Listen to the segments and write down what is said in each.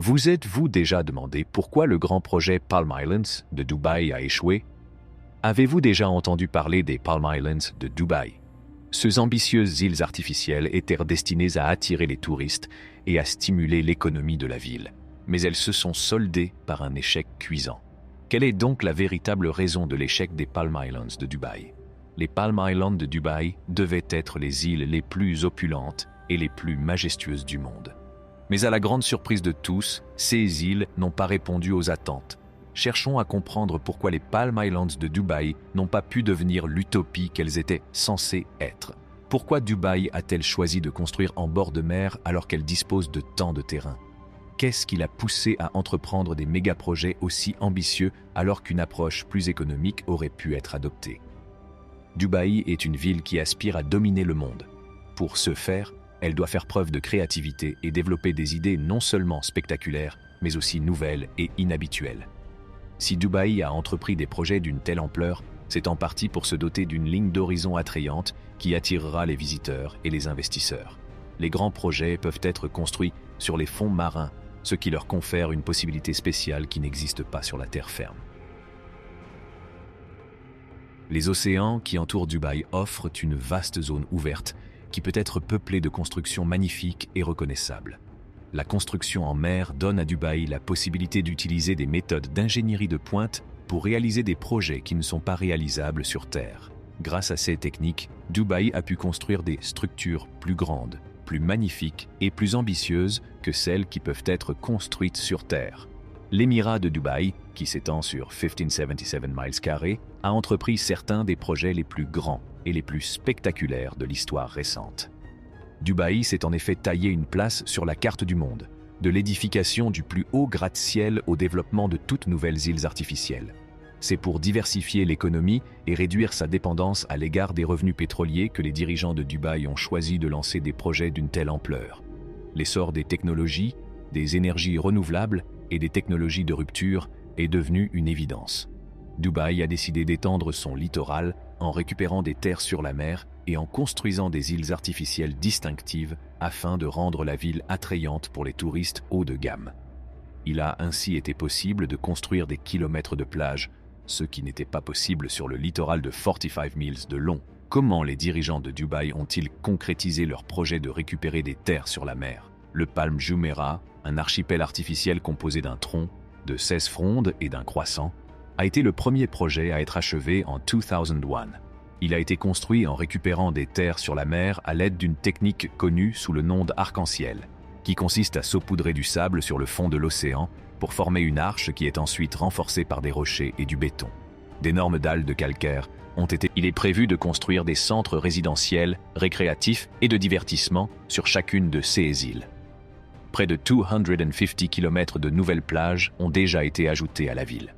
Vous êtes-vous déjà demandé pourquoi le grand projet Palm Islands de Dubaï a échoué? Avez-vous déjà entendu parler des Palm Islands de Dubaï? Ces ambitieuses îles artificielles étaient destinées à attirer les touristes et à stimuler l'économie de la ville. Mais elles se sont soldées par un échec cuisant. Quelle est donc la véritable raison de l'échec des Palm Islands de Dubaï? Les Palm Islands de Dubaï devaient être les îles les plus opulentes et les plus majestueuses du monde. Mais à la grande surprise de tous, ces îles n'ont pas répondu aux attentes. Cherchons à comprendre pourquoi les Palm Islands de Dubaï n'ont pas pu devenir l'utopie qu'elles étaient censées être. Pourquoi Dubaï a-t-elle choisi de construire en bord de mer alors qu'elle dispose de tant de terrain? Qu'est-ce qui l'a poussé à entreprendre des méga-projets aussi ambitieux alors qu'une approche plus économique aurait pu être adoptée? Dubaï est une ville qui aspire à dominer le monde. Pour ce faire, elle doit faire preuve de créativité et développer des idées non seulement spectaculaires, mais aussi nouvelles et inhabituelles. Si Dubaï a entrepris des projets d'une telle ampleur, c'est en partie pour se doter d'une ligne d'horizon attrayante qui attirera les visiteurs et les investisseurs. Les grands projets peuvent être construits sur les fonds marins, ce qui leur confère une possibilité spéciale qui n'existe pas sur la terre ferme. Les océans qui entourent Dubaï offrent une vaste zone ouverte qui peut être peuplée de constructions magnifiques et reconnaissables. La construction en mer donne à Dubaï la possibilité d'utiliser des méthodes d'ingénierie de pointe pour réaliser des projets qui ne sont pas réalisables sur Terre. Grâce à ces techniques, Dubaï a pu construire des structures plus grandes, plus magnifiques et plus ambitieuses que celles qui peuvent être construites sur Terre. L'émirat de Dubaï, qui s'étend sur 1577 miles carrés, a entrepris certains des projets les plus grands et les plus spectaculaires de l'histoire récente. Dubaï s'est en effet taillé une place sur la carte du monde, de l'édification du plus haut gratte-ciel au développement de toutes nouvelles îles artificielles. C'est pour diversifier l'économie et réduire sa dépendance à l'égard des revenus pétroliers que les dirigeants de Dubaï ont choisi de lancer des projets d'une telle ampleur. L'essor des technologies, des énergies renouvelables et des technologies de rupture est devenu une évidence. Dubaï a décidé d'étendre son littoral en récupérant des terres sur la mer et en construisant des îles artificielles distinctives afin de rendre la ville attrayante pour les touristes haut de gamme. Il a ainsi été possible de construire des kilomètres de plage, ce qui n'était pas possible sur le littoral de 45 miles de long. Comment les dirigeants de Dubaï ont-ils concrétisé leur projet de récupérer des terres sur la mer? Le Palm Jumeirah, un archipel artificiel composé d'un tronc, de 16 frondes et d'un croissant, a été le premier projet à être achevé en 2001. Il a été construit en récupérant des terres sur la mer à l'aide d'une technique connue sous le nom d'arc-en-ciel, qui consiste à saupoudrer du sable sur le fond de l'océan pour former une arche qui est ensuite renforcée par des rochers et du béton. D'énormes dalles de calcaire ont été... Il est prévu de construire des centres résidentiels, récréatifs et de divertissement sur chacune de ces îles. Près de 250 km de nouvelles plages ont déjà été ajoutées à la ville.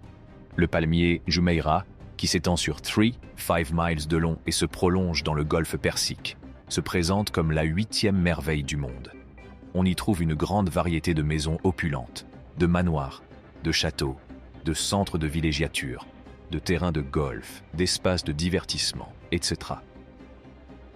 Le palmier Jumeirah, qui s'étend sur 5 miles de long et se prolonge dans le golfe Persique, se présente comme la 8e merveille du monde. On y trouve une grande variété de maisons opulentes, de manoirs, de châteaux, de centres de villégiature, de terrains de golf, d'espaces de divertissement, etc.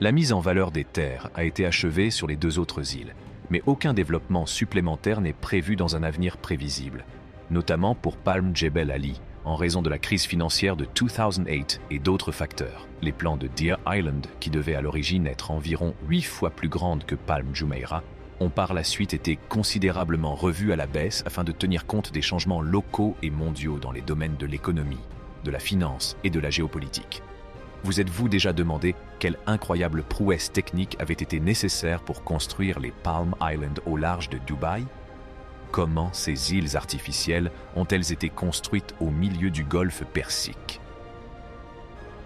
La mise en valeur des terres a été achevée sur les 2 autres îles, mais aucun développement supplémentaire n'est prévu dans un avenir prévisible, notamment pour Palm Jebel Ali, en raison de la crise financière de 2008 et d'autres facteurs. Les plans de Deer Island, qui devaient à l'origine être environ 8 fois plus grandes que Palm Jumeirah, ont par la suite été considérablement revus à la baisse afin de tenir compte des changements locaux et mondiaux dans les domaines de l'économie, de la finance et de la géopolitique. Vous êtes-vous déjà demandé quelle incroyable prouesse technique avait été nécessaire pour construire les Palm Islands au large de Dubaï? Comment ces îles artificielles ont-elles été construites au milieu du golfe Persique?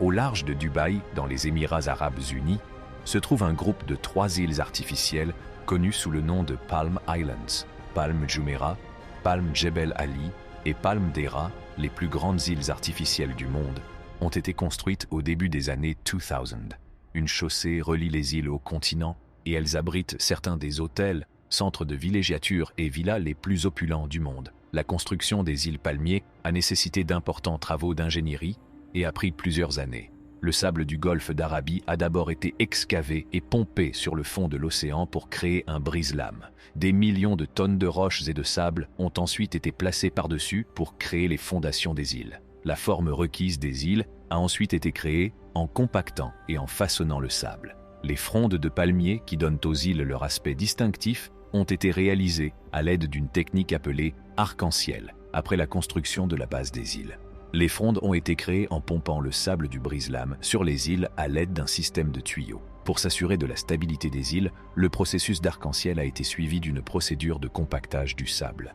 Au large de Dubaï, dans les Émirats arabes unis, se trouve un groupe de 3 îles artificielles connues sous le nom de Palm Islands, Palm Jumeirah, Palm Jebel Ali et Palm Deira, les plus grandes îles artificielles du monde, ont été construites au début des années 2000. Une chaussée relie les îles au continent et elles abritent certains des hôtels, centres de villégiature et villas les plus opulents du monde. La construction des îles palmiers a nécessité d'importants travaux d'ingénierie et a pris plusieurs années. Le sable du golfe d'Arabie a d'abord été excavé et pompé sur le fond de l'océan pour créer un brise-lames. Des millions de tonnes de roches et de sable ont ensuite été placées par-dessus pour créer les fondations des îles. La forme requise des îles a ensuite été créée en compactant et en façonnant le sable. Les frondes de palmiers qui donnent aux îles leur aspect distinctif ont été réalisées à l'aide d'une technique appelée arc-en-ciel, après la construction de la base des îles. Les frondes ont été créées en pompant le sable du brise-lames sur les îles à l'aide d'un système de tuyaux. Pour s'assurer de la stabilité des îles, le processus d'arc-en-ciel a été suivi d'une procédure de compactage du sable.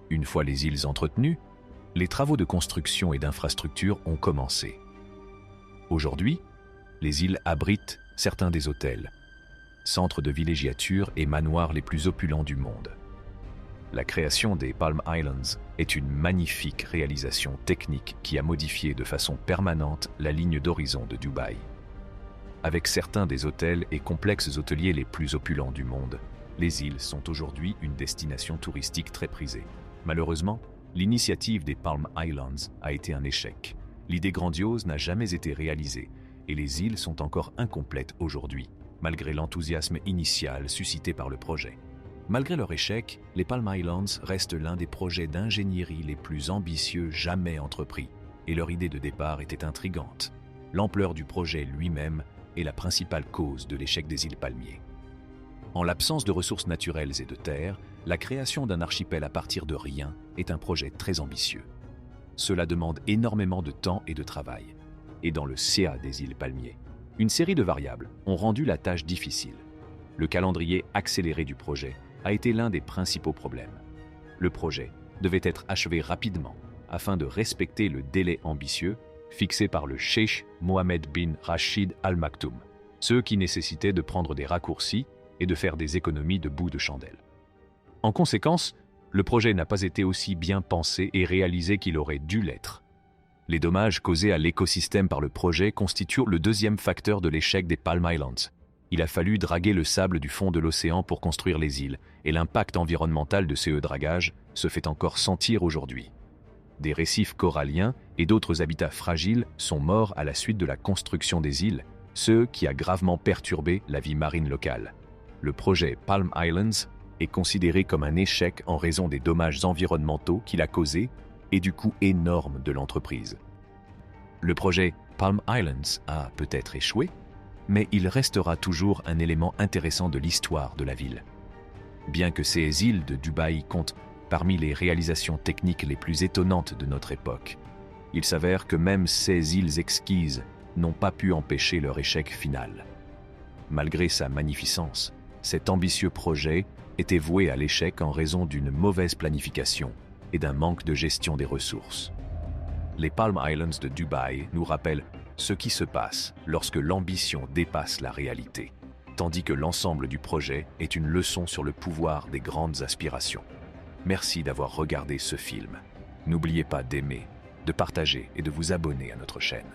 Une fois les îles entretenues, les travaux de construction et d'infrastructure ont commencé. Aujourd'hui, les îles abritent certains des hôtels, centres de villégiature et manoirs les plus opulents du monde. La création des Palm Islands est une magnifique réalisation technique qui a modifié de façon permanente la ligne d'horizon de Dubaï. Avec certains des hôtels et complexes hôteliers les plus opulents du monde, les îles sont aujourd'hui une destination touristique très prisée. Malheureusement, l'initiative des Palm Islands a été un échec. L'idée grandiose n'a jamais été réalisée et les îles sont encore incomplètes aujourd'hui, malgré l'enthousiasme initial suscité par le projet. Malgré leur échec, les Palm Islands restent l'un des projets d'ingénierie les plus ambitieux jamais entrepris, et leur idée de départ était intrigante. L'ampleur du projet lui-même est la principale cause de l'échec des îles Palmiers. En l'absence de ressources naturelles et de terre, la création d'un archipel à partir de rien est un projet très ambitieux. Cela demande énormément de temps et de travail. Et dans le CA des îles Palmiers, une série de variables ont rendu la tâche difficile. Le calendrier accéléré du projet a été l'un des principaux problèmes. Le projet devait être achevé rapidement afin de respecter le délai ambitieux fixé par le Cheikh Mohammed bin Rachid Al Maktoum, ce qui nécessitait de prendre des raccourcis et de faire des économies de bouts de chandelle. En conséquence, le projet n'a pas été aussi bien pensé et réalisé qu'il aurait dû l'être. Les dommages causés à l'écosystème par le projet constituent le deuxième facteur de l'échec des Palm Islands. Il a fallu draguer le sable du fond de l'océan pour construire les îles, et l'impact environnemental de ce dragage se fait encore sentir aujourd'hui. Des récifs coralliens et d'autres habitats fragiles sont morts à la suite de la construction des îles, ce qui a gravement perturbé la vie marine locale. Le projet Palm Islands est considéré comme un échec en raison des dommages environnementaux qu'il a causés et du coût énorme de l'entreprise. Le projet Palm Islands a peut-être échoué, mais il restera toujours un élément intéressant de l'histoire de la ville. Bien que ces îles de Dubaï comptent parmi les réalisations techniques les plus étonnantes de notre époque, il s'avère que même ces îles exquises n'ont pas pu empêcher leur échec final. Malgré sa magnificence, cet ambitieux projet était voué à l'échec en raison d'une mauvaise planification et d'un manque de gestion des ressources. Les Palm Islands de Dubaï nous rappellent ce qui se passe lorsque l'ambition dépasse la réalité, tandis que l'ensemble du projet est une leçon sur le pouvoir des grandes aspirations. Merci d'avoir regardé ce film. N'oubliez pas d'aimer, de partager et de vous abonner à notre chaîne.